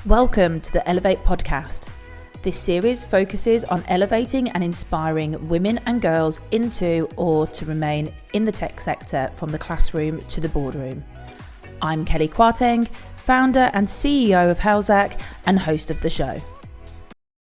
Welcome to the Elevate podcast. This series focuses on elevating and inspiring women and girls into or to remain in the tech sector from the classroom to the boardroom. I'm Kelly Kwarteng, founder and CEO of Helzac and host of the show.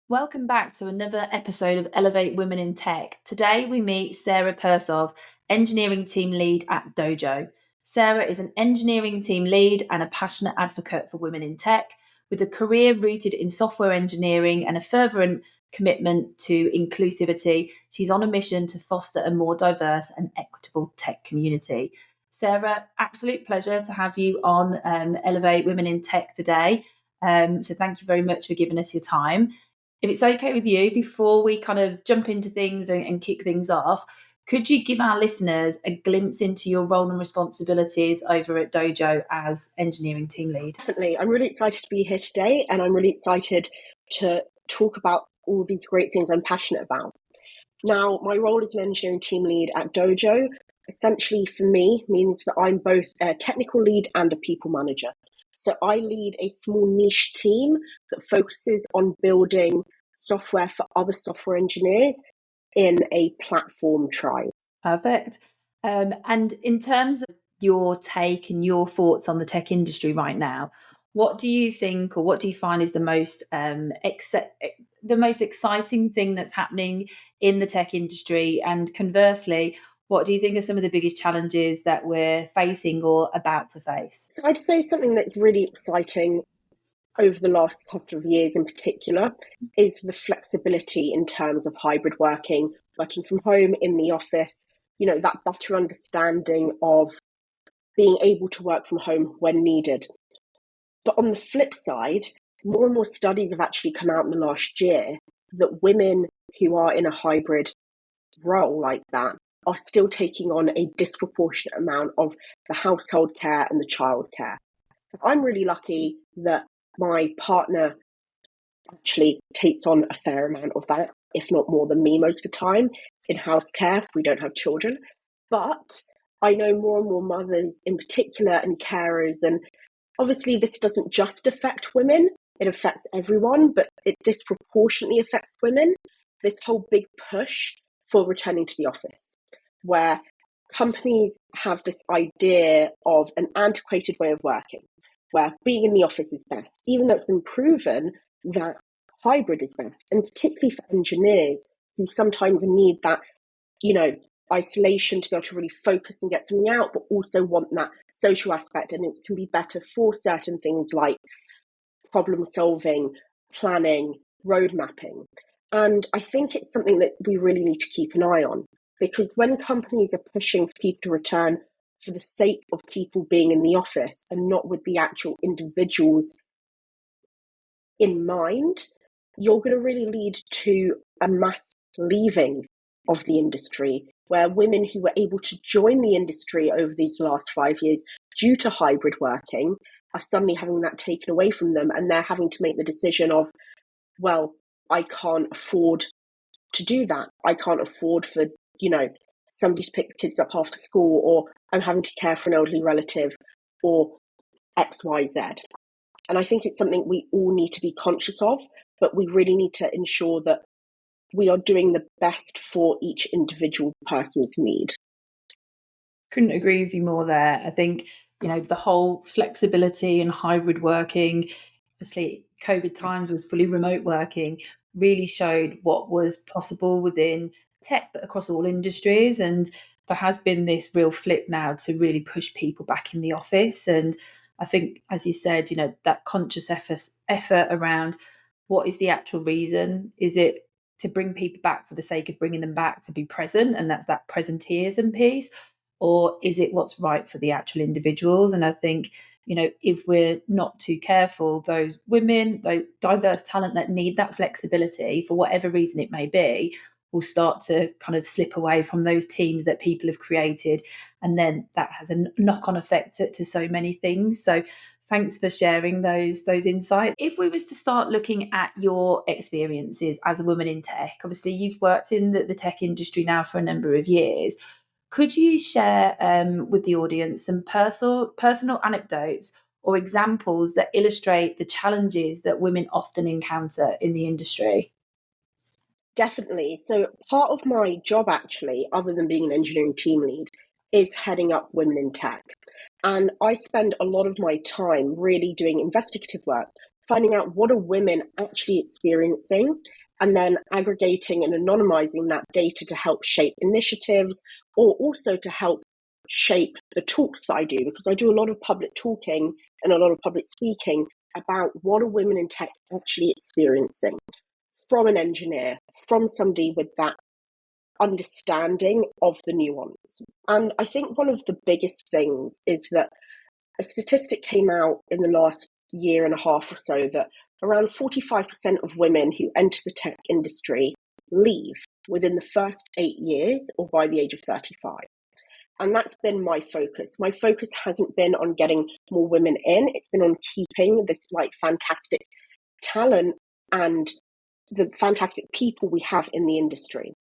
Welcome back to another episode of Elevate Women in Tech. Today we meet Sarah Persov, engineering team lead at Dojo. Sarah is an engineering team lead and a passionate advocate for women in tech, with a career rooted in software engineering and a fervent commitment to inclusivity. She's on a mission to foster a more diverse and equitable tech community. Sarah, absolute pleasure to have you on Elevate Women in Tech today. So thank you very much for giving us your time. If it's okay with you, before we kind of jump into things and kick things off, could you give our listeners a glimpse into your role and responsibilities over at Dojo as engineering team lead? Definitely. I'm really excited to be here today, and I'm really excited to talk about all these great things I'm passionate about. Now, my role as an engineering team lead at Dojo, essentially for me, means that I'm both a technical lead and a people manager. So I lead a small niche team that focuses on building software for other software engineers in a platform tribe. Perfect. And in terms of your take and your thoughts on the tech industry right now, what do you think, or what do you find is the most exciting thing that's happening in the tech industry? And conversely, what do you think are some of the biggest challenges that we're facing or about to face? So I'd say something that's really exciting over the last couple of years in particular is the flexibility in terms of hybrid working from home, in the office, that better understanding of being able to work from home when needed. But on the flip side, more and more studies have actually come out in the last year that women who are in a hybrid role like that are still taking on a disproportionate amount of the household care and the childcare. I'm really lucky that my partner actually takes on a fair amount of that, if not more than me most of the time, in house care. We don't have children. But I know more and more mothers in particular and carers, and obviously this doesn't just affect women, it affects everyone, but it disproportionately affects women. This whole big push for returning to the office, where companies have this idea of an antiquated way of working, where being in the office is best, even though it's been proven that hybrid is best, and particularly for engineers who sometimes need that, isolation to be able to really focus and get something out, but also want that social aspect, and it can be better for certain things like problem solving, planning, road mapping. And I think it's something that we really need to keep an eye on, because when companies are pushing for people to return for the sake of people being in the office and not with the actual individuals in mind, you're going to really lead to a mass leaving of the industry, where women who were able to join the industry over these last 5 years due to hybrid working are suddenly having that taken away from them, and they're having to make the decision of, well, I can't afford to do that. I can't afford for, somebody to pick the kids up after school, or I'm having to care for an elderly relative, or XYZ. And I think it's something we all need to be conscious of, but we really need to ensure that we are doing the best for each individual person's need. Couldn't agree with you more there. I think, the whole flexibility and hybrid working, obviously COVID times was fully remote working, really showed what was possible within tech, but across all industries. And there has been this real flip now to really push people back in the office. And I think, as you said, that conscious effort around what is the actual reason? Is it to bring people back for the sake of bringing them back to be present? And that's that presenteeism piece. Or is it what's right for the actual individuals? And I think, if we're not too careful, those women, those diverse talent that need that flexibility for whatever reason it may be, will start to kind of slip away from those teams that people have created. And then that has a knock-on effect to so many things. So thanks for sharing those insights. If we was to start looking at your experiences as a woman in tech, obviously you've worked in the tech industry now for a number of years. Could you share with the audience some personal anecdotes or examples that illustrate the challenges that women often encounter in the industry? Definitely. So part of my job, actually, other than being an engineering team lead, is heading up women in tech. And I spend a lot of my time really doing investigative work, finding out what are women actually experiencing, and then aggregating and anonymizing that data to help shape initiatives, or also to help shape the talks that I do, because I do a lot of public talking and a lot of public speaking about what are women in tech actually experiencing from an engineer, from somebody with that understanding of the nuance. And I think one of the biggest things is that a statistic came out in the last year and a half or so that around 45% of women who enter the tech industry leave within the first 8 years or by the age of 35. And that's been my focus. My focus hasn't been on getting more women in, it's been on keeping this like fantastic talent and the fantastic people we have in the industry.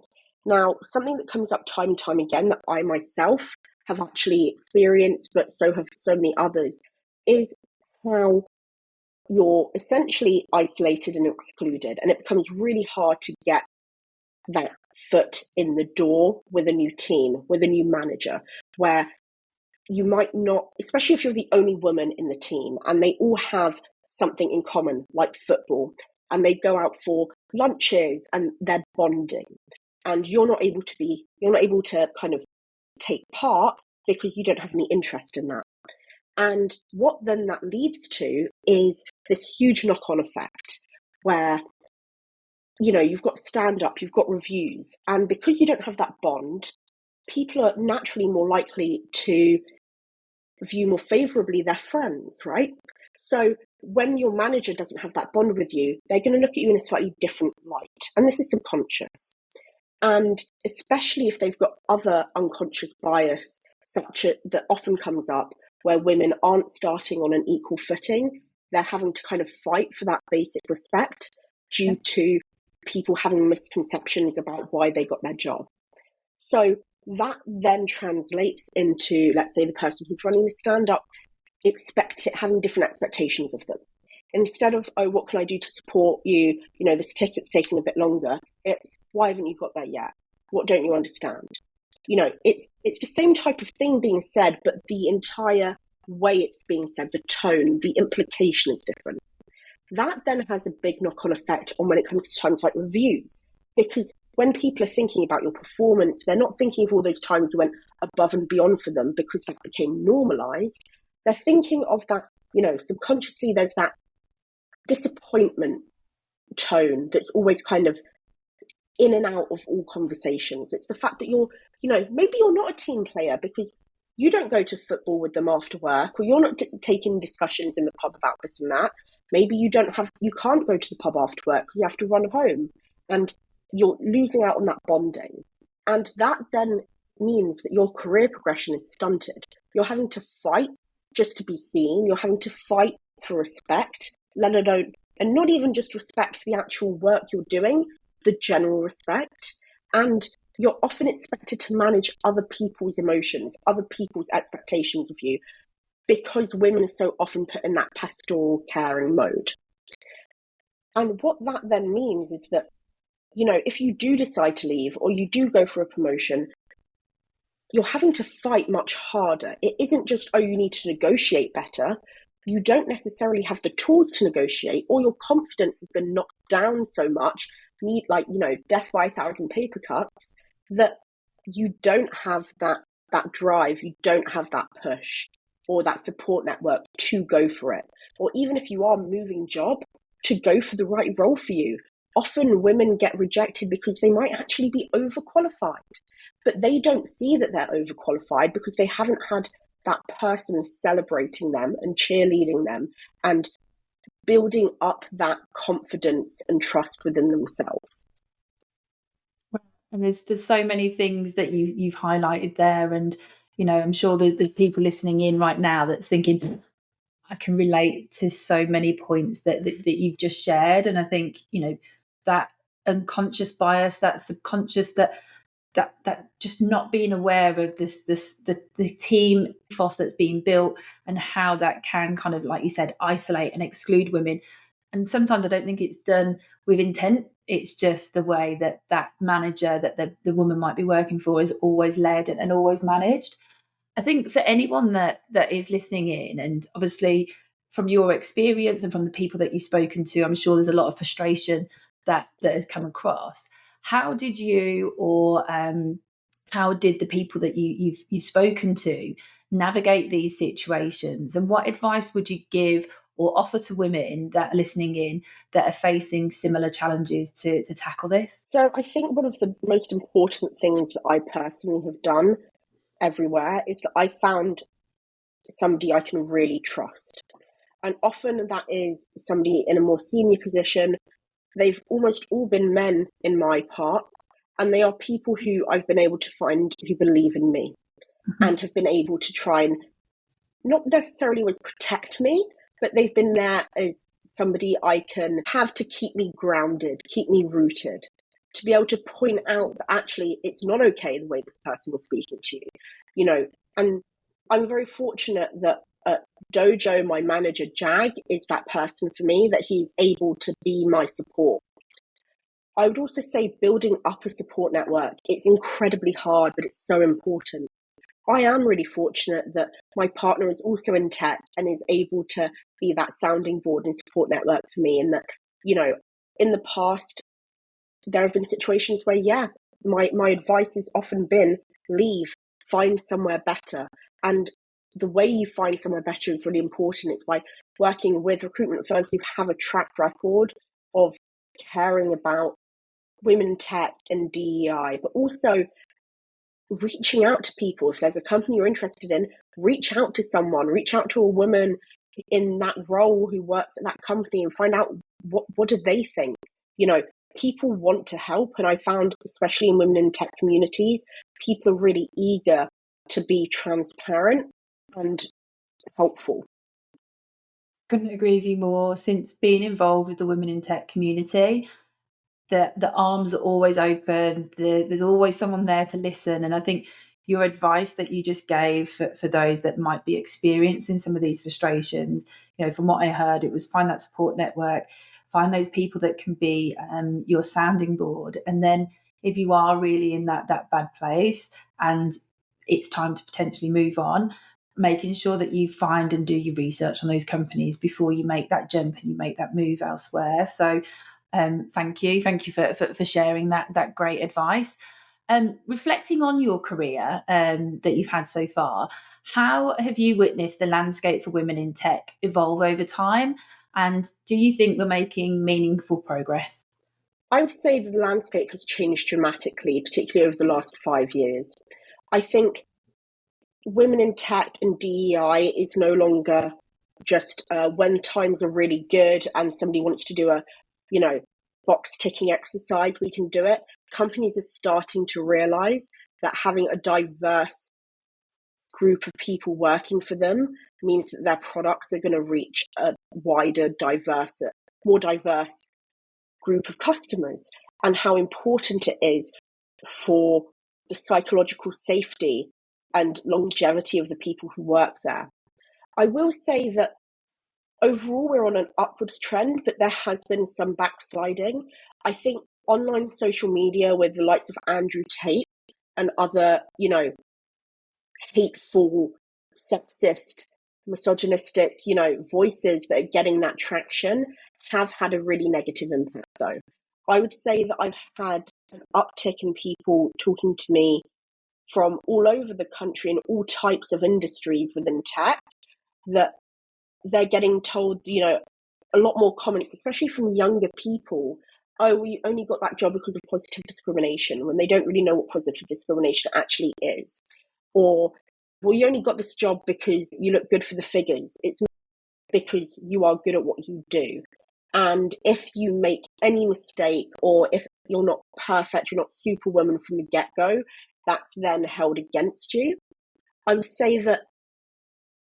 Now, something that comes up time and time again that I myself have actually experienced, but so have so many others, is how you're essentially isolated and excluded, and it becomes really hard to get that foot in the door with a new team, with a new manager, where you might not, especially if you're the only woman in the team and they all have something in common, like football, and they go out for lunches and they're bonding. And you're not able to kind of take part because you don't have any interest in that. And what then that leads to is this huge knock-on effect where, you know, you've got stand-up, you've got reviews, and because you don't have that bond, people are naturally more likely to view more favorably their friends, right? So when your manager doesn't have that bond with you, they're going to look at you in a slightly different light. And this is subconscious. And especially if they've got other unconscious bias, that often comes up where women aren't starting on an equal footing, they're having to kind of fight for that basic respect due to people having misconceptions about why they got their job. So that then translates into, let's say, the person who's running the stand-up having different expectations of them. Instead of, oh, what can I do to support you? You know, this ticket's taking a bit longer. It's, why haven't you got there yet? What don't you understand? You know, it's the same type of thing being said, but the entire way it's being said, the tone, the implication is different. That then has a big knock-on effect on when it comes to times like reviews, because when people are thinking about your performance, they're not thinking of all those times you went above and beyond for them because that became normalized. They're thinking of that, you know, subconsciously there's that disappointment tone that's always kind of in and out of all conversations. It's the fact that you're, you know, maybe you're not a team player because you don't go to football with them after work, or you're not taking discussions in the pub about this and that. Maybe you can't go to the pub after work because you have to run home, and you're losing out on that bonding. And that then means that your career progression is stunted. You're having to fight just to be seen. You're having to fight for respect, let alone, and not even just respect for the actual work you're doing, the general respect. And you're often expected to manage other people's emotions, other people's expectations of you, because women are so often put in that pastoral caring mode. And what that then means is that, you know, if you do decide to leave or you do go for a promotion, you're having to fight much harder. It isn't just, oh, you need to negotiate better. You don't necessarily have the tools to negotiate, or your confidence has been knocked down so much, like, you know, death by 1,000 paper cuts, that you don't have that drive, you don't have that push or that support network to go for it. Or even if you are moving job, to go for the right role for you. Often women get rejected because they might actually be overqualified, but they don't see that they're overqualified because they haven't had that person celebrating them and cheerleading them and building up that confidence and trust within themselves. And there's so many things that you've highlighted there, and you know, I'm sure that the people listening in right now that's thinking, I can relate to so many points that you've just shared. And I think, you know, that unconscious bias, that subconscious, that that just not being aware of the team ethos that's being built, and how that can kind of, like you said, isolate and exclude women. And sometimes I don't think it's done with intent. It's just the way that that manager that the woman might be working for is always led and always managed. I think for anyone that is listening in, and obviously from your experience and from the people that you've spoken to, I'm sure there's a lot of frustration that has come across. How did you, or how did the people that you've spoken to navigate these situations? And what advice would you give or offer to women that are listening in that are facing similar challenges to tackle this? So I think one of the most important things that I personally have done everywhere is that I found somebody I can really trust. And often that is somebody in a more senior position. They've almost all been men in my part, and they are people who I've been able to find who believe in me and have been able to try and not necessarily always protect me, but they've been there as somebody I can have to keep me grounded, keep me rooted, to be able to point out that actually it's not okay the way this person was speaking to you, you know. And I'm very fortunate that Dojo, my manager, Jag, is that person for me, that he's able to be my support. I would also say building up a support network, it's incredibly hard, but it's so important. I am really fortunate that my partner is also in tech and is able to be that sounding board and support network for me. And that, you know, in the past, there have been situations where, yeah, my advice has often been leave, find somewhere better. And the way you find somewhere better is really important. It's by working with recruitment firms who have a track record of caring about women in tech and DEI, but also reaching out to people. If there's a company you're interested in, reach out to someone, reach out to a woman in that role who works at that company and find out what do they think. You know, people want to help, and I found, especially in women in tech communities, people are really eager to be transparent and helpful. Couldn't agree with you more. Since being involved with the women in tech community, the arms are always open. There's always someone there to listen. And I think your advice that you just gave for those that might be experiencing some of these frustrations, from what I heard, it was find that support network, find those people that can be your sounding board. And then if you are really in that bad place and it's time to potentially move on, making sure that you find and do your research on those companies before you make that jump and you make that move elsewhere. So thank you for sharing that great advice. Reflecting on your career that you've had so far, how have you witnessed the landscape for women in tech evolve over time? And do you think we're making meaningful progress? I would say the landscape has changed dramatically, particularly over the last 5 years. I think women in tech and DEI is no longer just when times are really good and somebody wants to do a, box ticking exercise, we can do it. Companies are starting to realize that having a diverse group of people working for them means that their products are going to reach a wider, more diverse group of customers, and how important it is for the psychological safety and longevity of the people who work there. I will say that overall we're on an upwards trend, but there has been some backsliding. I think online social media with the likes of Andrew Tate and other, hateful, sexist, misogynistic, voices that are getting that traction have had a really negative impact though. I would say that I've had an uptick in people talking to me from all over the country in all types of industries within tech, that they're getting told, a lot more comments, especially from younger people. Oh, we only got that job because of positive discrimination, when they don't really know what positive discrimination actually is. Or, well, you only got this job because you look good for the figures. It's because you are good at what you do. And if you make any mistake, or if you're not perfect, you're not superwoman from the get-go, that's then held against you. I would say that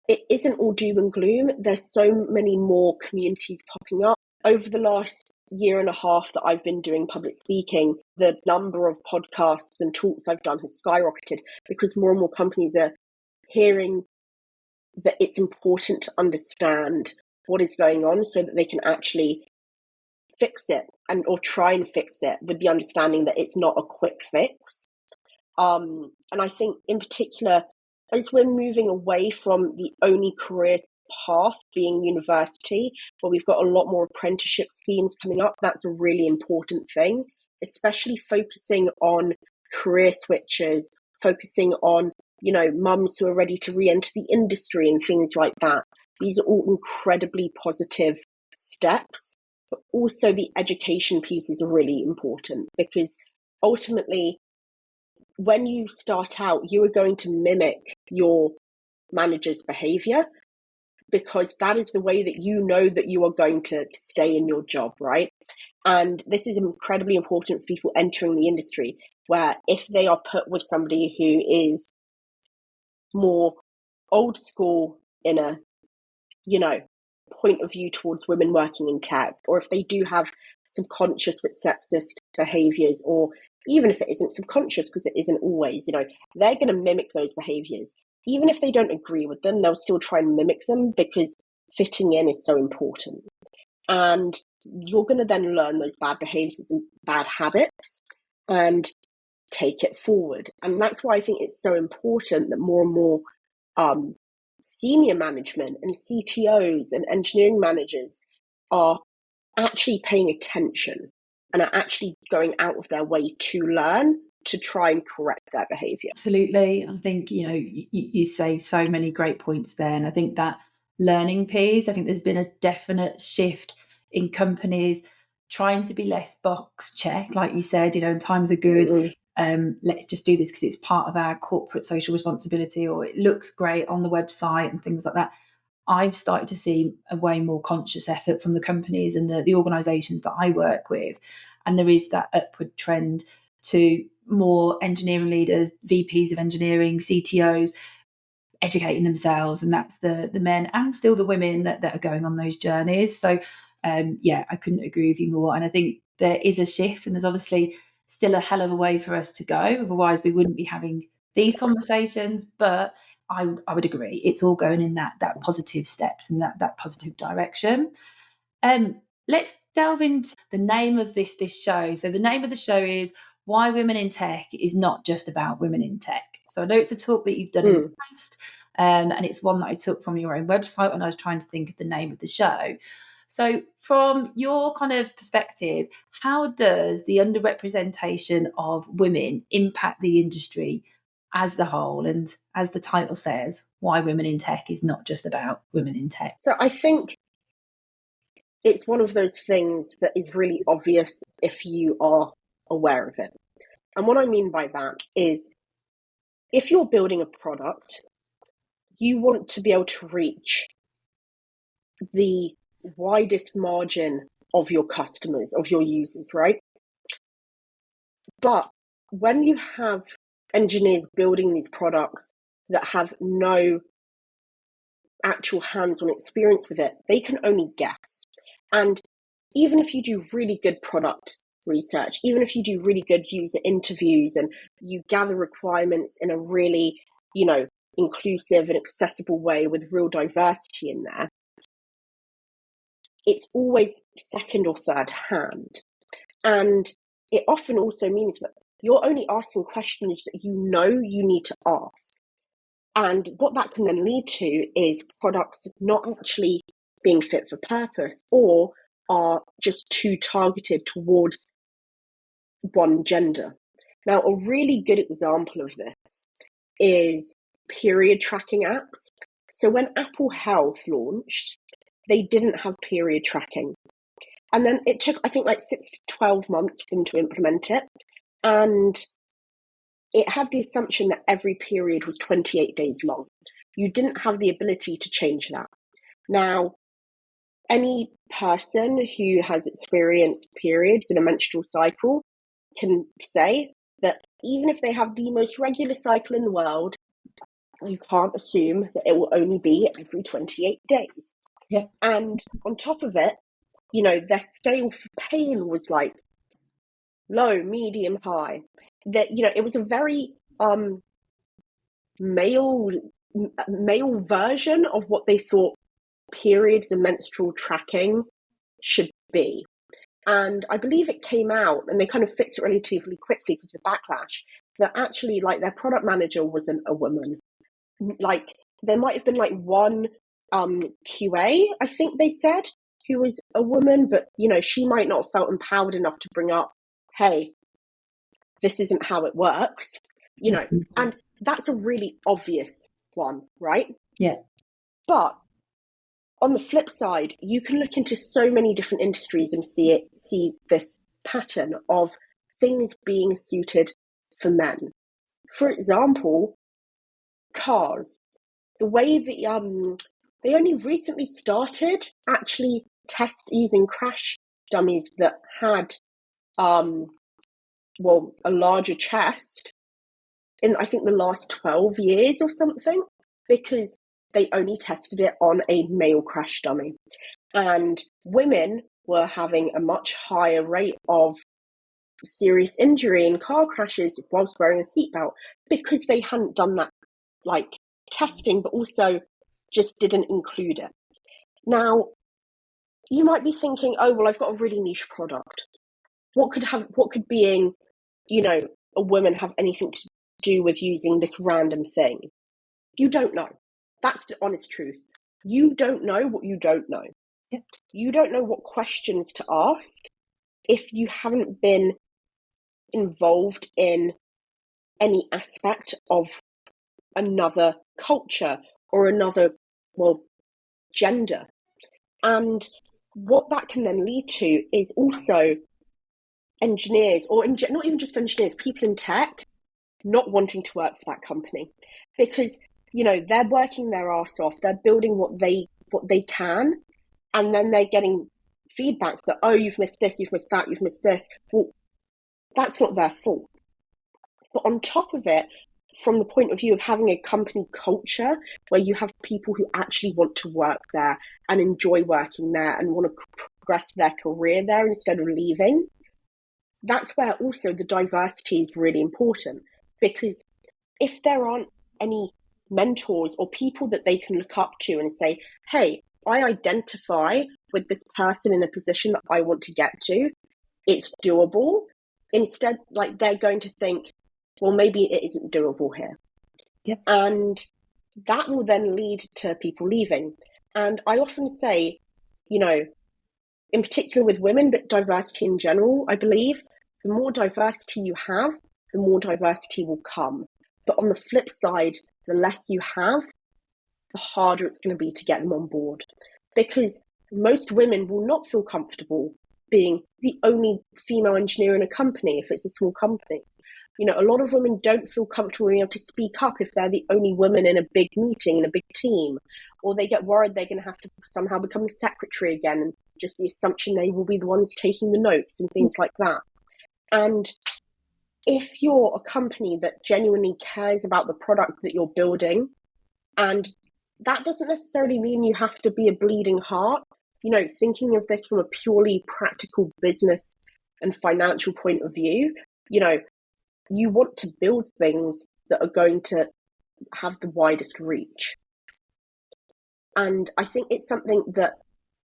it isn't all doom and gloom. There's so many more communities popping up. Over the last year and a half that I've been doing public speaking, the number of podcasts and talks I've done has skyrocketed because more and more companies are hearing that it's important to understand what is going on so that they can actually fix it or try and fix it with the understanding that it's not a quick fix. And I think in particular, as we're moving away from the only career path being university, where we've got a lot more apprenticeship schemes coming up, that's a really important thing, especially focusing on career switches, focusing on, mums who are ready to re-enter the industry and things like that. These are all incredibly positive steps, but also the education piece is really important because ultimately, when you start out, you are going to mimic your manager's behavior because that is the way that you know that you are going to stay in your job, right? And this is incredibly important for people entering the industry, where if they are put with somebody who is more old school in a, point of view towards women working in tech, or if they do have some conscious but sexist behaviors, or even if it isn't subconscious, because it isn't always, they're going to mimic those behaviors. Even if they don't agree with them, they'll still try and mimic them because fitting in is so important. And you're going to then learn those bad behaviors and bad habits and take it forward. And that's why I think it's so important that more and more senior management and CTOs and engineering managers are actually paying attention and are actually going out of their way to learn to try and correct their behavior. Absolutely. I think, you say so many great points there. And I think that learning piece, I think there's been a definite shift in companies trying to be less box check, like you said, times are good. Let's just do this because it's part of our corporate social responsibility, or it looks great on the website and things like that. I've started to see a way more conscious effort from the companies and the organisations that I work with. And there is that upward trend to more engineering leaders, VPs of engineering, CTOs, educating themselves. And that's the men and still the women that are going on those journeys. So, I couldn't agree with you more. And I think there is a shift, and there's obviously still a hell of a way for us to go. Otherwise, we wouldn't be having these conversations. But I would agree, it's all going in that positive steps and that positive direction. Let's delve into the name of this show. So the name of the show is Why Women in Tech is Not Just About Women in Tech. So I know it's a talk that you've done in the past, and it's one that I took from your own website when I was trying to think of the name of the show. So from your kind of perspective, how does the underrepresentation of women impact the industry as the whole? And as the title says, Why Women in Tech is Not Just About Women in Tech. So I think it's one of those things that is really obvious if you are aware of it. And what I mean by that is if you're building a product, you want to be able to reach the widest margin of your customers, of your users, right? But when you have engineers building these products that have no actual hands-on experience with it, they can only guess. And even if you do really good product research, even if you do really good user interviews and you gather requirements in a really, inclusive and accessible way with real diversity in there, it's always second or third hand. And it often also means that you're only asking questions that you need to ask. And what that can then lead to is products not actually being fit for purpose or are just too targeted towards one gender. Now, a really good example of this is period tracking apps. So when Apple Health launched, they didn't have period tracking. And then it took, I think, like 6 to 12 months for them to implement it. And it had the assumption that every period was 28 days long. You didn't have the ability to change that. Now, any person who has experienced periods in a menstrual cycle can say that even if they have the most regular cycle in the world, you can't assume that it will only be every 28 days. Yeah. And on top of it, their scale for pain was like low, medium, high. That, it was a very male version of what they thought periods and menstrual tracking should be. And I believe it came out, and they kind of fixed it relatively quickly because of the backlash, that actually, like, their product manager wasn't a woman. Like, there might have been like one QA, I think they said, who was a woman, but she might not have felt empowered enough to bring up, hey, this isn't how it works, and that's a really obvious one, right? Yeah. But on the flip side, you can look into so many different industries and see this pattern of things being suited for men. For example, cars. The way that they only recently started actually test using crash dummies that had a larger chest in, I think, the last 12 years or something, because they only tested it on a male crash dummy. And women were having a much higher rate of serious injury in car crashes whilst wearing a seatbelt because they hadn't done that, like, testing, but also just didn't include it. Now, you might be thinking, oh, well, I've got a really niche product. What could being, a woman have anything to do with using this random thing? You don't know. That's the honest truth. You don't know what you don't know. Yeah. You don't know what questions to ask if you haven't been involved in any aspect of another culture or another, gender. And what that can then lead to is also engineers, or not even just engineers, people in tech not wanting to work for that company because they're working their arse off, they're building what they can, and then they're getting feedback that, oh, you've missed this, you've missed that, you've missed this. Well, that's not their fault. But on top of it, from the point of view of having a company culture where you have people who actually want to work there and enjoy working there and want to progress their career there instead of leaving, that's where also the diversity is really important. Because if there aren't any mentors or people that they can look up to and say, hey, I identify with this person in a position that I want to get to, it's doable. Instead, like, they're going to think, well, maybe it isn't doable here. Yep. And that will then lead to people leaving. And I often say, in particular with women, but diversity in general, I believe the more diversity you have, the more diversity will come. But on the flip side, the less you have, the harder it's going to be to get them on board. Because most women will not feel comfortable being the only female engineer in a company if it's a small company. A lot of women don't feel comfortable being able to speak up if they're the only woman in a big meeting, in a big team, or they get worried they're going to have to somehow become the secretary again, and just the assumption they will be the ones taking the notes and things like that. And if you're a company that genuinely cares about the product that you're building, and that doesn't necessarily mean you have to be a bleeding heart, thinking of this from a purely practical business and financial point of view, you want to build things that are going to have the widest reach. And I think it's something that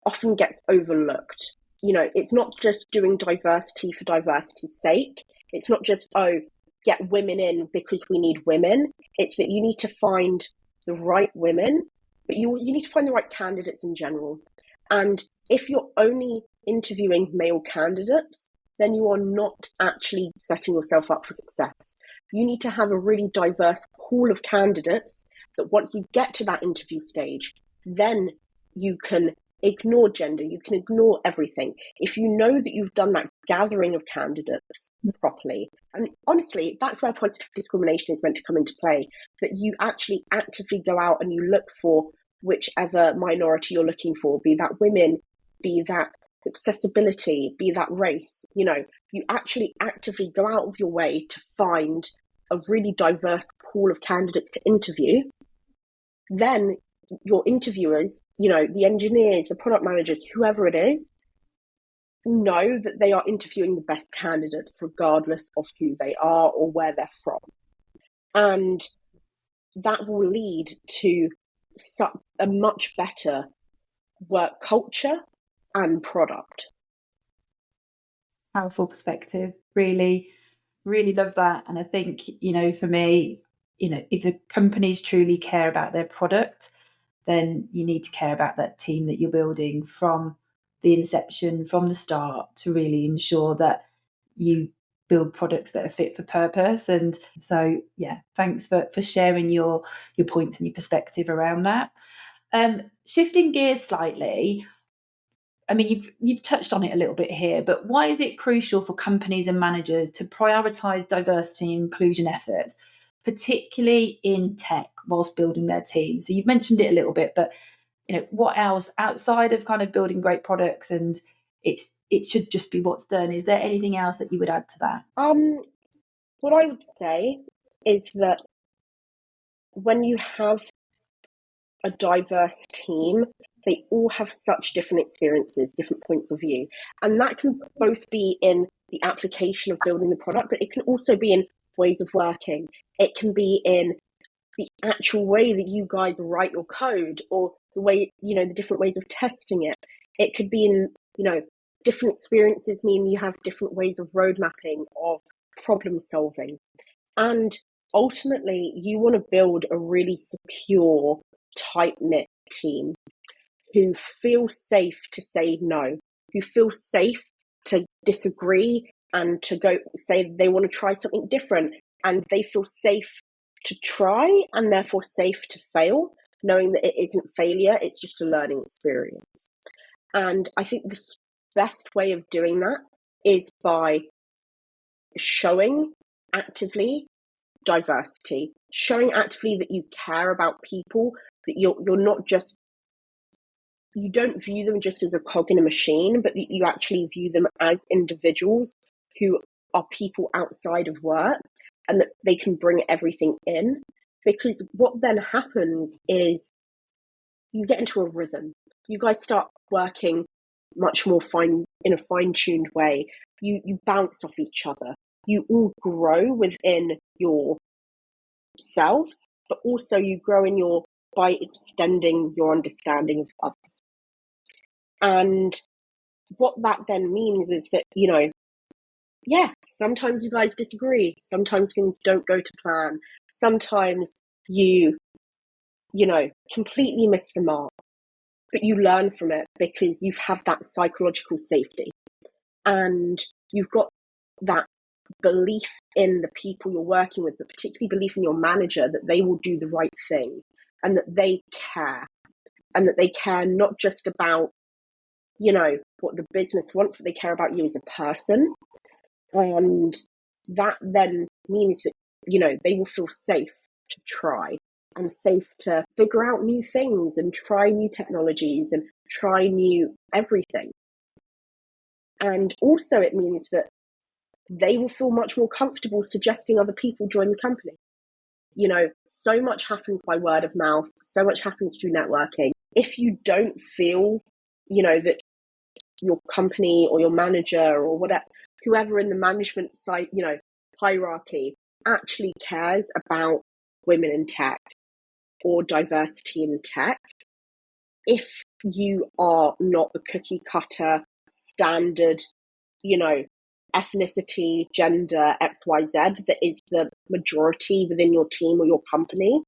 often gets overlooked. It's not just doing diversity for diversity's sake. It's not just, get women in because we need women. It's that you need to find the right women, but you need to find the right candidates in general. And if you're only interviewing male candidates, then you are not actually setting yourself up for success. You need to have a really diverse pool of candidates that once you get to that interview stage, then you can ignore gender, you can ignore everything. If you know that you've done that gathering of candidates properly, and honestly, that's where positive discrimination is meant to come into play, that you actually actively go out and you look for whichever minority you're looking for, be that women, be that accessibility, be that race, you actually actively go out of your way to find a really diverse pool of candidates to interview. Then your interviewers, the engineers, the product managers, whoever it is, know that they are interviewing the best candidates regardless of who they are or where they're from. And that will lead to a much better work culture and product. Powerful perspective. Really, really love that. And I think, for me, if the companies truly care about their product, then you need to care about that team that you're building from the inception, from the start, to really ensure that you build products that are fit for purpose. And so, yeah, thanks for sharing your points and your perspective around that. Shifting gears slightly, I mean, you've touched on it a little bit here, but why is it crucial for companies and managers to prioritize diversity and inclusion efforts, particularly in tech, whilst building their team? So you've mentioned it a little bit, but what else outside of kind of building great products and it should just be what's done? Is there anything else that you would add to that? What I would say is that when you have a diverse team, they all have such different experiences, different points of view. And that can both be in the application of building the product, but it can also be in ways of working. It can be in the actual way that you guys write your code, or the way, the different ways of testing it. It could be in, different experiences mean you have different ways of road mapping, of problem solving. And ultimately, you want to build a really secure, tight-knit team who feel safe to say no, who feel safe to disagree and to go say they want to try something different, and they feel safe to try and therefore safe to fail, knowing that it isn't failure, it's just a learning experience. And I think the best way of doing that is by showing actively diversity, showing actively that you care about people, that you're not just, you don't view them just as a cog in a machine, but that you actually view them as individuals who are people outside of work, and that they can bring everything in. Because what then happens is you get into a rhythm. You guys start working much more in a fine-tuned way. You bounce off each other. You all grow within yourselves, but also you grow by extending your understanding of others. And what that then means is that, sometimes you guys disagree. Sometimes things don't go to plan. Sometimes you completely miss the mark, but you learn from it because you have that psychological safety, and you've got that belief in the people you're working with, but particularly belief in your manager that they will do the right thing, and that they care, and that they care not just about, what the business wants, but they care about you as a person. And that then means that, they will feel safe to try, and safe to figure out new things and try new technologies and try new everything. And also it means that they will feel much more comfortable suggesting other people join the company. So much happens by word of mouth, so much happens through networking. If you don't feel, that your company or your manager or whatever, whoever in the management side, hierarchy actually cares about women in tech or diversity in tech, if you are not the cookie cutter standard, ethnicity, gender, XYZ that is the majority within your team or your company,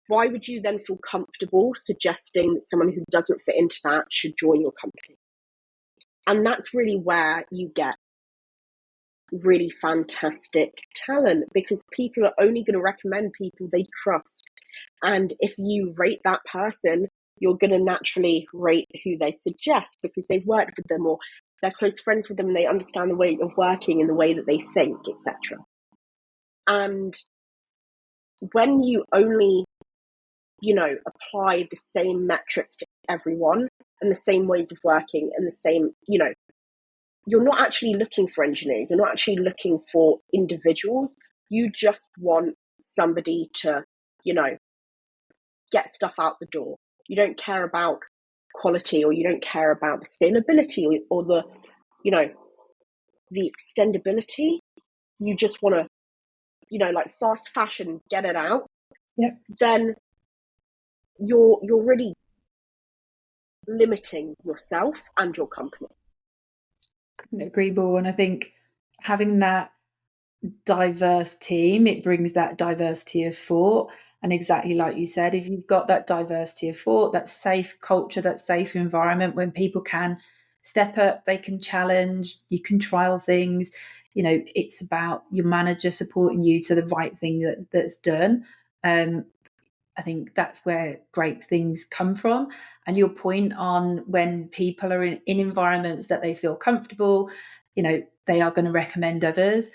why would you then feel comfortable suggesting that someone who doesn't fit into that should join your company? And that's really where you get really fantastic talent, because people are only going to recommend people they trust. And if you rate that person, you're going to naturally rate who they suggest because they've worked with them or they're close friends with them and they understand the way of working and the way that they think, etc. And when you only, apply the same metrics to everyone and the same ways of working and the same, you're not actually looking for engineers. You're not actually looking for individuals. You just want somebody to, get stuff out the door. You don't care about quality, or you don't care about the scalability or the the extendability, you just want to, like fast fashion, get it out, Yep. then you're really limiting yourself and your company. Couldn't agree more. And I think having that diverse team, it brings that diversity of thought. And exactly like you said, if you've got that diversity of thought, that safe culture, that safe environment when people can step up, they can challenge, you can trial things. It's about your manager supporting you to the right thing that's done. I think that's where great things come from. And your point on when people are in environments that they feel comfortable, they are going to recommend others.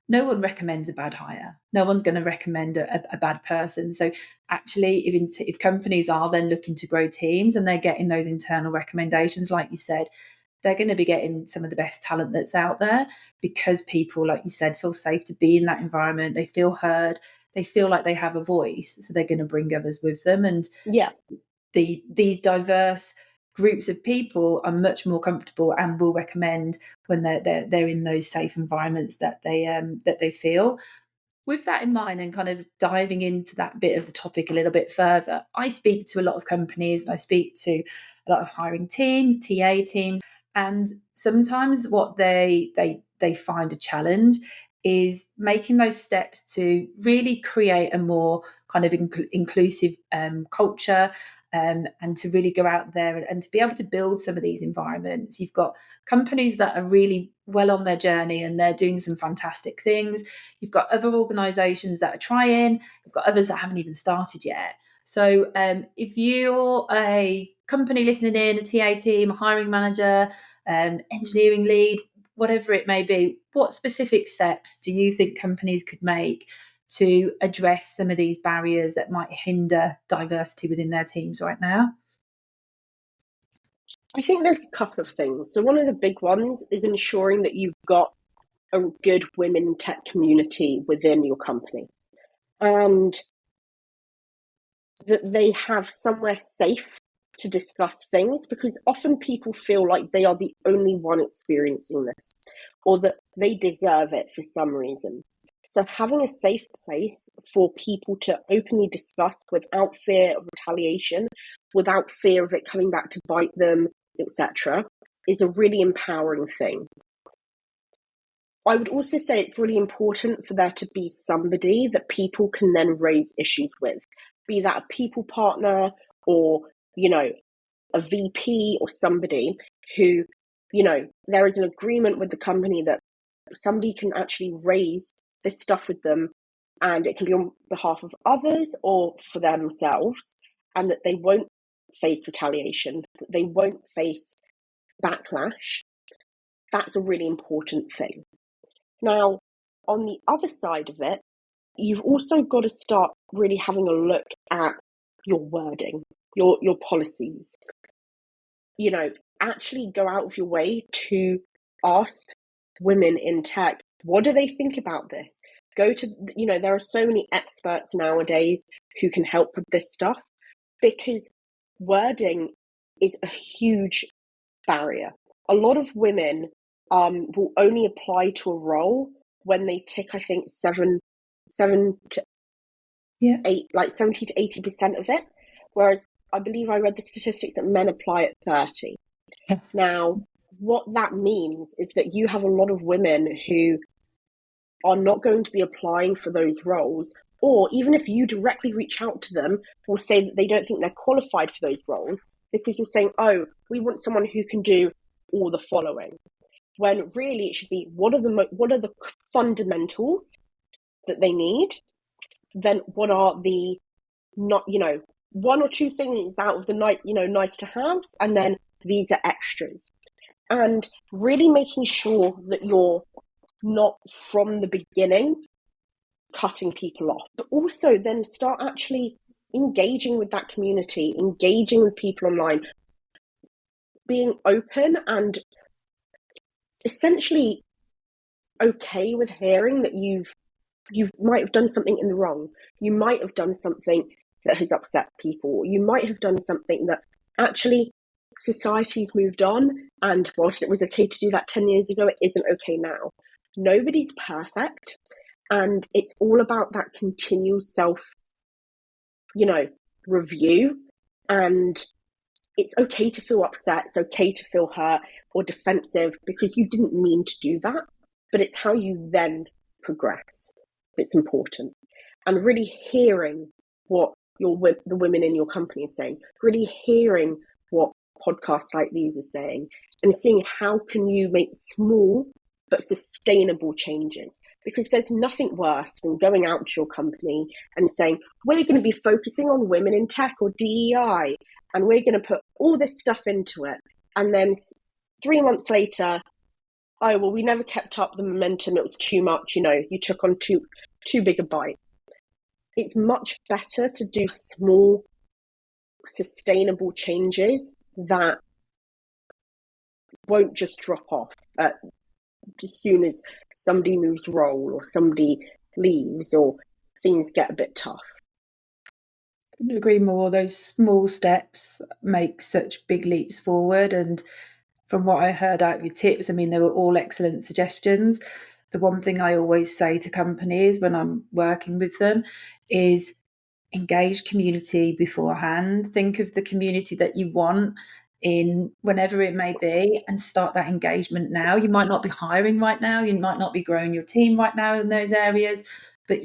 No one recommends a bad hire. No one's going to recommend a bad person. So actually, if companies are then looking to grow teams and they're getting those internal recommendations, like you said, they're going to be getting some of the best talent that's out there because people, like you said, feel safe to be in that environment. They feel heard. They feel like they have a voice. So they're going to bring others with them. And Yeah. these diverse groups of people are much more comfortable and will recommend when they're in those safe environments that they feel. With that in mind and kind of diving into that bit of the topic a little bit further, I speak to a lot of companies and I speak to a lot of hiring teams, TA teams, and sometimes what they find a challenge is making those steps to really create a more kind of inclusive culture, and to really go out there and to be able to build some of these environments. You've got companies that are really well on their journey and they're doing some fantastic things. You've got other organisations that are trying. You've got others that haven't even started yet. So if you're a company listening in, a TA team, a hiring manager, engineering lead, whatever it may be, what specific steps do you think companies could make to address some of these barriers that might hinder diversity within their teams right now? I think there's a couple of things. So one of the big ones is ensuring that you've got a good women tech community within your company and that they have somewhere safe to discuss things, because often people feel like they are the only one experiencing this or that they deserve it for some reason. So having a safe place for people to openly discuss without fear of retaliation, without fear of it coming back to bite them, etc., is a really empowering thing. I would also say it's really important for there to be somebody that people can then raise issues with, be that a people partner or, a VP or somebody who, there is an agreement with the company that somebody can actually raise this stuff with them, and it can be on behalf of others or for themselves, and that they won't face retaliation, that they won't face backlash. That's a really important thing. Now, on the other side of it, you've also got to start really having a look at your wording, your policies. Actually go out of your way to ask women in tech, what do they think about this? Go to, there are so many experts nowadays who can help with this stuff, because wording is a huge barrier. A lot of women will only apply to a role when they tick, I think, seven to Yeah. eight, like 70 to 80% of it. Whereas I believe I read the statistic that men apply at 30. Yeah. Now, what that means is that you have a lot of women who are not going to be applying for those roles, or even if you directly reach out to them, will say that they don't think they're qualified for those roles because you're saying, oh, we want someone who can do all the following. When really it should be, what are the fundamentals that they need? Then what are the one or two things out of the nice to haves, and then these are extras. And really making sure that you're not from the beginning cutting people off, but also then start actually engaging with that community, engaging with people online, being open and essentially okay with hearing that you might have done something in the wrong. You might have done something that has upset people. You might have done something that actually society's moved on, and whilst it was okay to do that 10 years ago, it isn't okay now. Nobody's perfect, and it's all about that continual self, review. And it's okay to feel upset, it's okay to feel hurt or defensive because you didn't mean to do that, but it's how you then progress that's important. And really hearing what the women in your company are saying, really hearing what podcasts like these are saying, and seeing how can you make small but sustainable changes. Because there's nothing worse than going out to your company and saying, we're going to be focusing on women in tech or DEI, and we're going to put all this stuff into it. And then 3 months later, oh, well, we never kept up the momentum. It was too much. You took on too big a bite. It's much better to do small, sustainable changes that won't just drop off as soon as somebody moves role or somebody leaves or things get a bit tough. Couldn't agree more. Those small steps make such big leaps forward. And from what I heard out of your tips, I mean, they were all excellent suggestions. The one thing I always say to companies when I'm working with them is engage community beforehand. Think of the community that you want in whenever it may be and start that engagement now. You might not be hiring right now, you might not be growing your team right now in those areas, but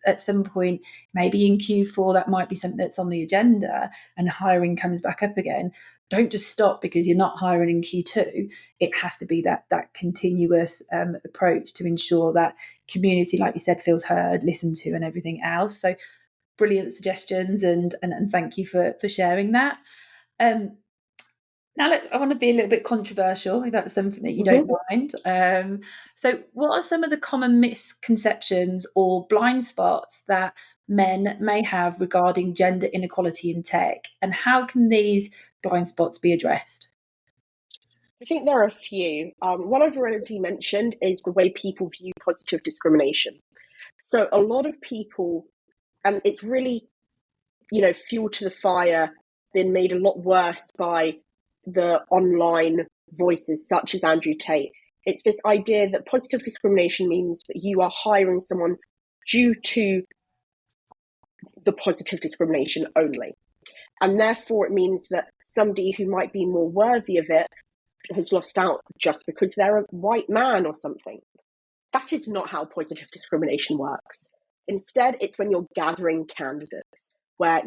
at some point, maybe in Q4, that might be something that's on the agenda and hiring comes back up again. Don't just stop because you're not hiring in Q2. It has to be that continuous approach to ensure that community, like you said, feels heard, listened to, and everything else. So brilliant suggestions, and thank you for sharing that. Now, look, I want to be a little bit controversial, if that's something that you don't mind. So, what are some of the common misconceptions or blind spots that men may have regarding gender inequality in tech, and how can these blind spots be addressed? I think there are a few. One I've already mentioned is the way people view positive discrimination. So a lot of people, and it's really, fuel to the fire, been made a lot worse by the online voices such as Andrew Tate. It's this idea that positive discrimination means that you are hiring someone due to the positive discrimination only. And therefore it means that somebody who might be more worthy of it has lost out just because they're a white man or something. That is not how positive discrimination works. Instead, it's when you're gathering candidates where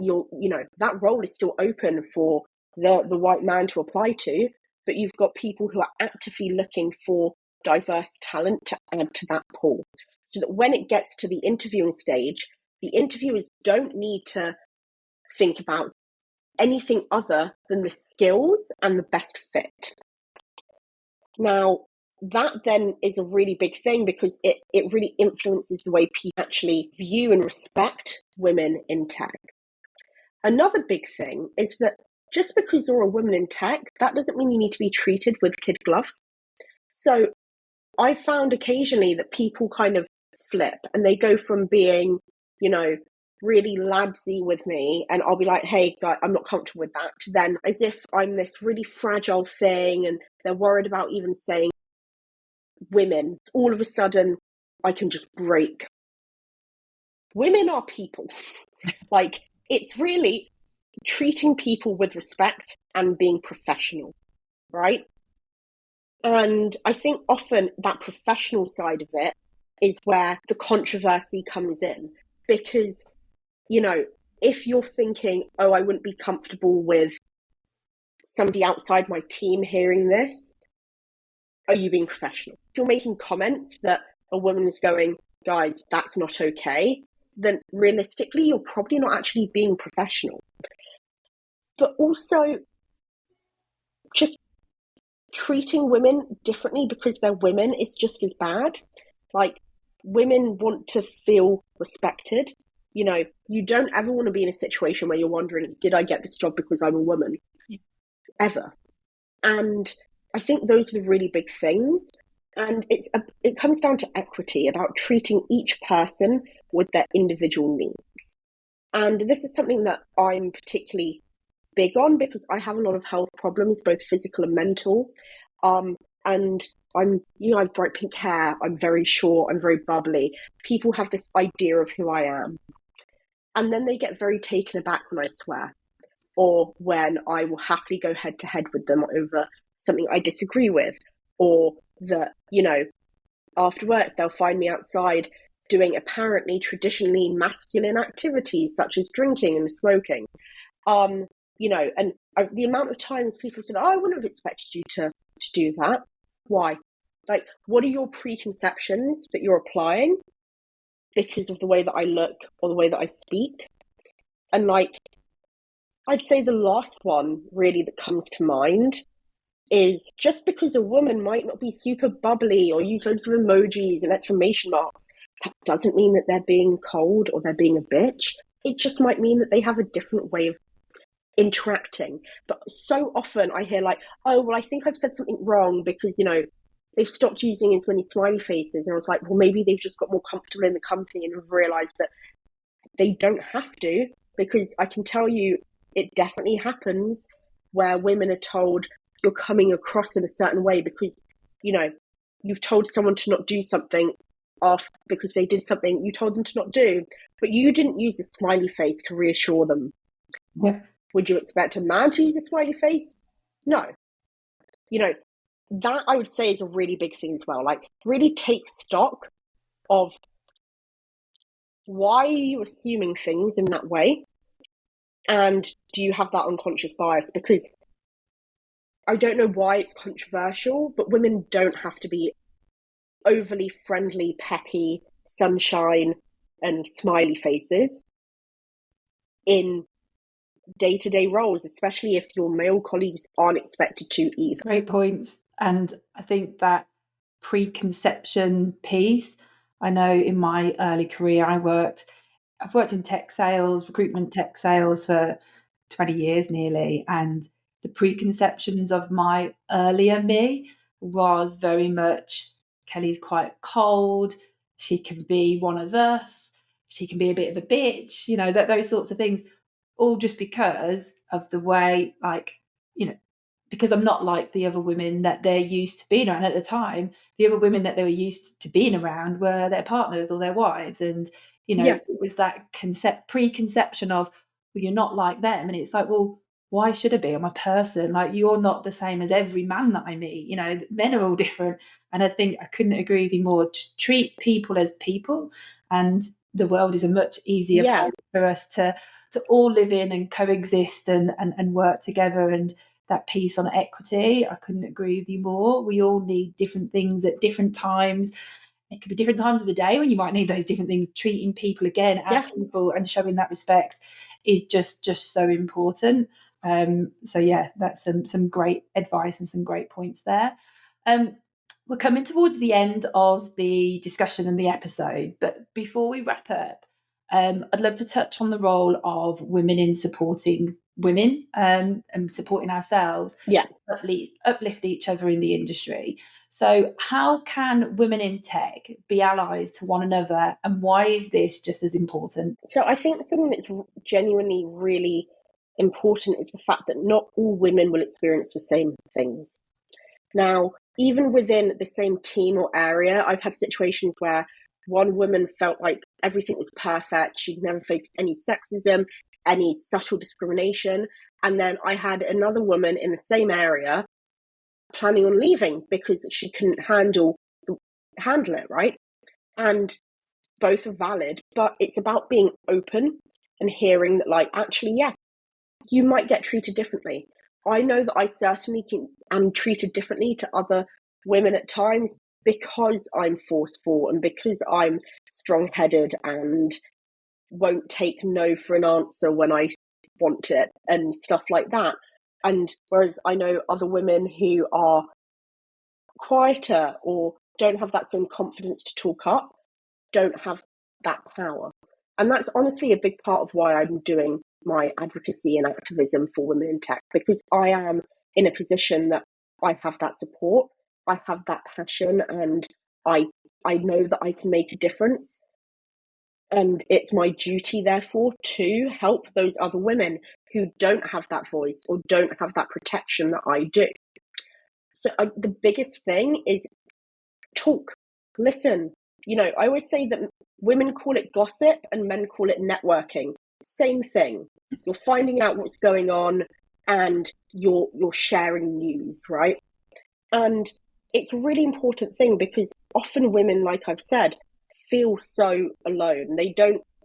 that role is still open for the white man to apply to, but you've got people who are actively looking for diverse talent to add to that pool. So that when it gets to the interviewing stage, the interviewers don't need to think about anything other than the skills and the best fit. Now, that then is a really big thing because it really influences the way people actually view and respect women in tech. Another big thing is that just because you're a woman in tech, that doesn't mean you need to be treated with kid gloves. So I found occasionally that people kind of flip and they go from being, really ladsy with me, and I'll be like, hey, guy, I'm not comfortable with that, to then as if I'm this really fragile thing and they're worried about even saying women. All of a sudden, I can just break. Women are people. It's really treating people with respect and being professional, right? And I think often that professional side of it is where the controversy comes in. Because, if you're thinking, oh, I wouldn't be comfortable with somebody outside my team hearing this, are you being professional? If you're making comments that a woman's going, guys, that's not okay, then realistically, you're probably not actually being professional. But also, just treating women differently because they're women is just as bad. Women want to feel respected. You don't ever want to be in a situation where you're wondering, did I get this job because I'm a woman? Yeah. Ever. And I think those are the really big things. And it comes down to equity, about treating each person with their individual needs. And this is something that I'm particularly big on because I have a lot of health problems, both physical and mental. And I have bright pink hair, I'm very short, I'm very bubbly. People have this idea of who I am. And then they get very taken aback when I swear, or when I will happily go head to head with them over something I disagree with, or that, after work they'll find me outside doing apparently traditionally masculine activities such as drinking and smoking. The amount of times people said, "Oh, I wouldn't have expected you to do that." Why? Like, what are your preconceptions that you're applying because of the way that I look or the way that I speak? And like, I'd say the last one really that comes to mind is just because a woman might not be super bubbly or use loads of emojis and exclamation marks, that doesn't mean that they're being cold or they're being a bitch. It just might mean that they have a different way of interacting. But so often I hear like, "Oh, well, I think I've said something wrong because, they've stopped using as many smiley faces." And I was like, well, maybe they've just got more comfortable in the company and have realized that they don't have to, because I can tell you it definitely happens where women are told you're coming across in a certain way because, you've told someone to not do something off because they did something you told them to not do, but you didn't use a smiley face to reassure them. Yeah. Would you expect a man to use a smiley face? No. That I would say is a really big thing as well. Like, really take stock of why are you assuming things in that way? And do you have that unconscious bias? Because I don't know why it's controversial, but women don't have to be overly friendly, peppy, sunshine, and smiley faces in day-to-day roles, especially if your male colleagues aren't expected to either. Great points. And I think that preconception piece, I know in my early career, I've worked in tech sales, recruitment tech sales for 20 years nearly. And the preconceptions of my earlier me was very much, Kelly's quite cold. She can be one of us. She can be a bit of a bitch, those sorts of things, all just because of the way, because I'm not like the other women that they're used to being around at the time. The other women that they were used to being around were their partners or their wives. And, Yeah. it was that preconception of, well, you're not like them. And it's like, well, why should I be? I'm a person. Like, you're not the same as every man that I meet. Men are all different. And I think I couldn't agree with you more. Just treat people as people. And the world is a much easier Yeah. place for us to all live in and coexist and work together. And that piece on equity, I couldn't agree with you more. We all need different things at different times. It could be different times of the day when you might need those different things. Treating people again as people and showing that respect is just so important. So yeah, that's some great advice and some great points there. We're coming towards the end of the discussion and the episode, but before we wrap up, I'd love to touch on the role of women in supporting women and supporting ourselves, Yeah. uplift each other in the industry. So how can women in tech be allies to one another, and why is this just as important? So I think something that's genuinely really important is the fact that not all women will experience the same things. Now, even within the same team or area, I've had situations where one woman felt like everything was perfect. She'd never faced any sexism, any subtle discrimination. And then I had another woman in the same area planning on leaving because she couldn't handle it, right? And both are valid, but it's about being open and hearing that, like, actually, yeah, you might get treated differently. I know that I certainly am treated differently to other women at times because I'm forceful and because I'm strong-headed and won't take no for an answer when I want it and stuff like that. And whereas I know other women who are quieter or don't have that same confidence to talk up, don't have that power. And that's honestly a big part of why I'm doing my advocacy and activism for women in tech, because I am in a position that I have that support, I have that passion, and I know that I can make a difference. And it's my duty, therefore, to help those other women who don't have that voice or don't have that protection that I do. So the biggest thing is talk, listen. I always say that women call it gossip and men call it networking. Same thing. You're finding out what's going on and you're sharing news, right? And it's a really important thing because often women, like I've said, feel so alone. They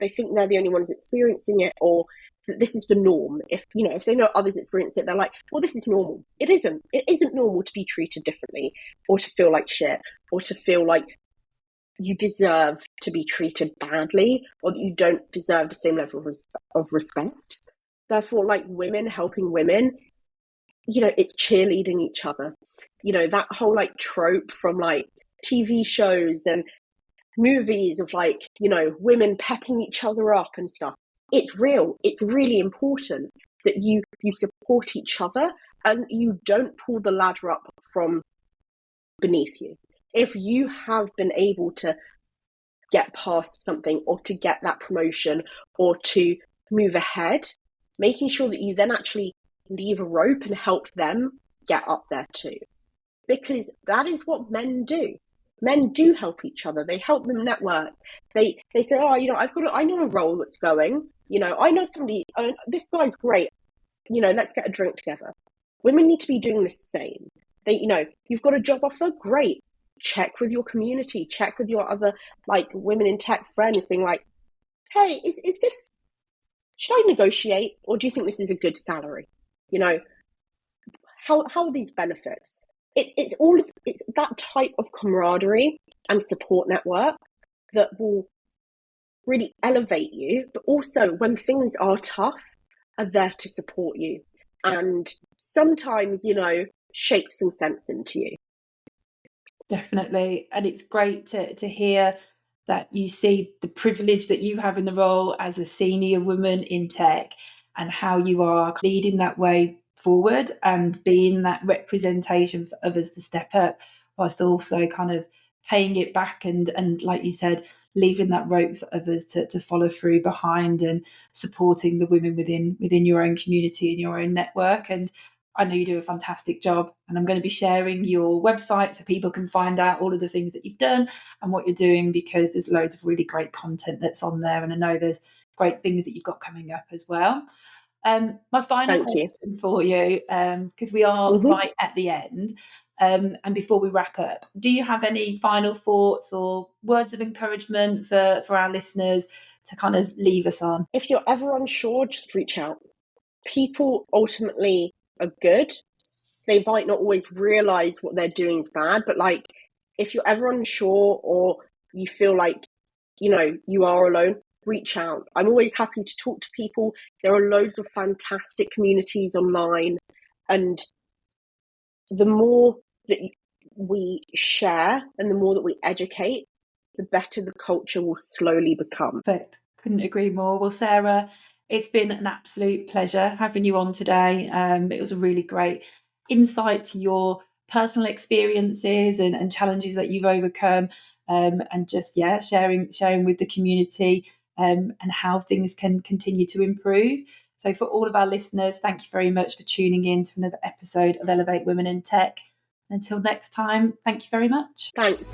think they're the only ones experiencing it, or that this is the norm. If they know others experience it, they're like, well, this is normal. It isn't. It isn't normal to be treated differently, or to feel like shit, or to feel like you deserve to be treated badly, or that you don't deserve the same level of respect. Therefore, like, women helping women, it's cheerleading each other. That whole like trope from like TV shows and movies of like, women pepping each other up and stuff. It's real. It's really important that you support each other and you don't pull the ladder up from beneath you. If you have been able to get past something or to get that promotion or to move ahead, making sure that you then actually leave a rope and help them get up there too. Because that is what men do. Men do help each other. They help them network. They say, oh, I know a role that's going. I know somebody. This guy's great. Let's get a drink together. Women need to be doing the same. You've got a job offer. Great. Check with your community. Check with your other like women in tech friends, being like, hey, is this? Should I negotiate, or do you think this is a good salary? How are these benefits? It's that type of camaraderie and support network that will really elevate you, but also when things are tough, are there to support you and sometimes, shape some sense into you. Definitely. And it's great to hear that you see the privilege that you have in the role as a senior woman in tech and how you are leading that way forward and being that representation for others to step up, whilst also kind of paying it back and like you said, leaving that rope for others to follow through behind and supporting the women within your own community and your own network. And I know you do a fantastic job, and I'm going to be sharing your website so people can find out all of the things that you've done and what you're doing, because there's loads of really great content that's on there, and I know there's great things that you've got coming up as well. My final Thank you. question for you, because we are right at the end, and before we wrap up, do you have any final thoughts or words of encouragement for our listeners to kind of leave us on? If you're ever unsure, just reach out. People ultimately are good. They might not always realize what they're doing is bad, but like, if you're ever unsure or you feel like, you are alone, reach out. I'm always happy to talk to people. There are loads of fantastic communities online, and the more that we share and the more that we educate, the better the culture will slowly become. Perfect. Couldn't agree more. Well, Sarah, it's been an absolute pleasure having you on today. It was a really great insight to your personal experiences and challenges that you've overcome, and just sharing with the community, and how things can continue to improve. So for all of our listeners, thank you very much for tuning in to another episode of Elevate Women in Tech. Until next time, thank you very much. Thanks.